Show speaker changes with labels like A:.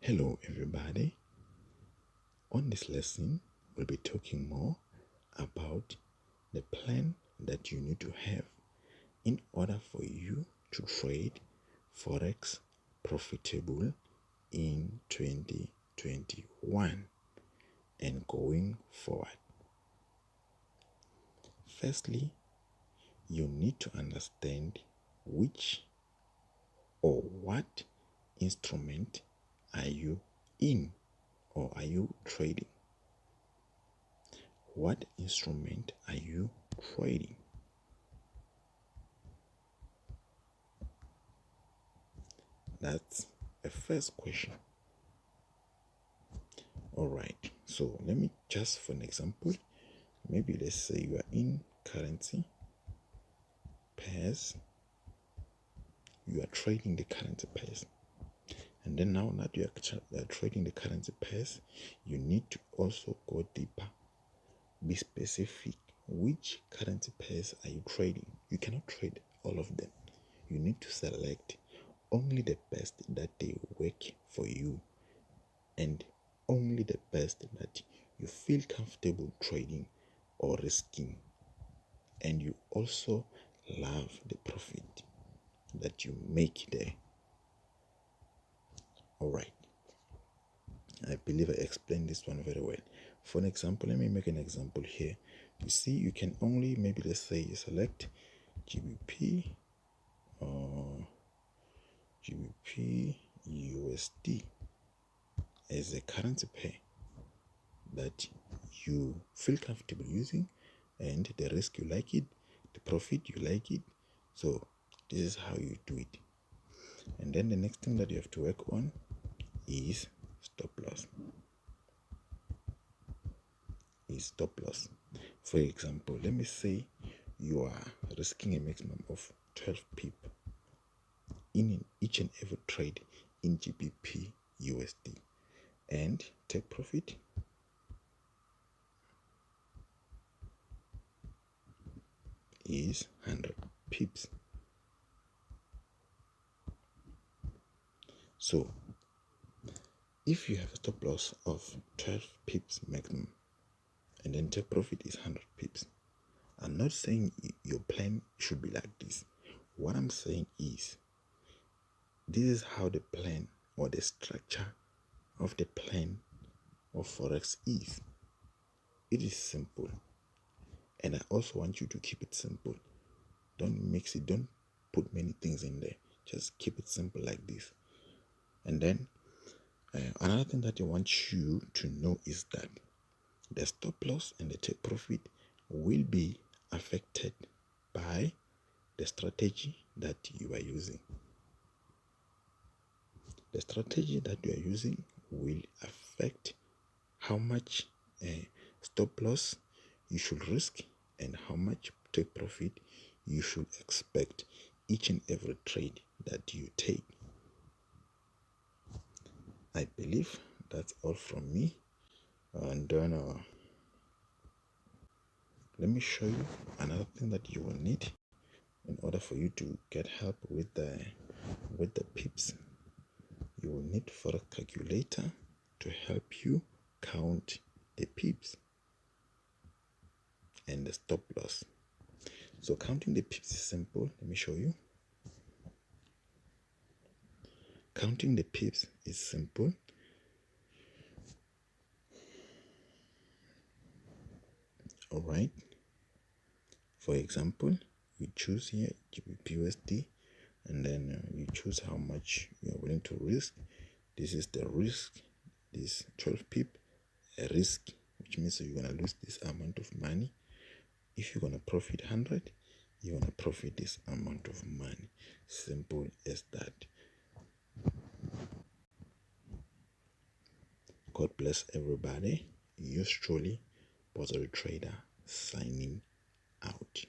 A: Hello everybody. On this lesson, we'll be talking more about the plan that you need to have in order for you to trade Forex profitable in 2021 and going forward. Firstly, you need to understand which or what instrument are you in or are you trading? What instrument are you trading? That's the first question. Alright, so let me just for an example, maybe let's say you are in currency pairs, you are trading the currency pairs. And then now that you are trading the currency pairs, you need to also go deeper. Be specific. Which currency pairs are you trading? You cannot trade all of them. You need to select only the best that they work for you and only the best that you feel comfortable trading or risking, and you also love the profit that you make there. Alright, I believe I explained this one very well. For an example, let me make an example here. You see, you can only, maybe let's say you select GBP or GBP USD as a currency pair that you feel comfortable using, and the risk you like it, the profit you like it. So this is how you do it. And then the next thing that you have to work on is stop loss. For example, let me say you are risking a maximum of 12 pip in each and every trade in GBP USD, and take profit is 100 pips. So if you have a stop loss of 12 pips maximum and then take profit is 100 pips, I'm not saying your plan should be like this. What I'm saying is this is how the plan or the structure of the plan of Forex is. It is simple, and I also want you to keep it simple. Don't mix it, don't put many things in there. Just keep it simple like this. And then another thing that I want you to know is that the stop loss and the take profit will be affected by the strategy that you are using. The strategy that you are using will affect how much stop loss you should risk and how much take profit you should expect each and every trade that you take. I believe that's all from me. And then let me show you another thing that you will need in order for you to get help with the pips. You will need Forex calculator to help you count the pips and the stop loss. So counting the pips is simple. Let me show you. Counting the pips is simple. Alright. For example, you choose here GBP USD, and then you choose how much you are willing to risk. This is the risk. This 12 pip, a risk, which means you're gonna lose this amount of money. If you're gonna profit 100, you're gonna profit this amount of money. Simple as that. God bless everybody. Yours truly, Positive Trader, signing out.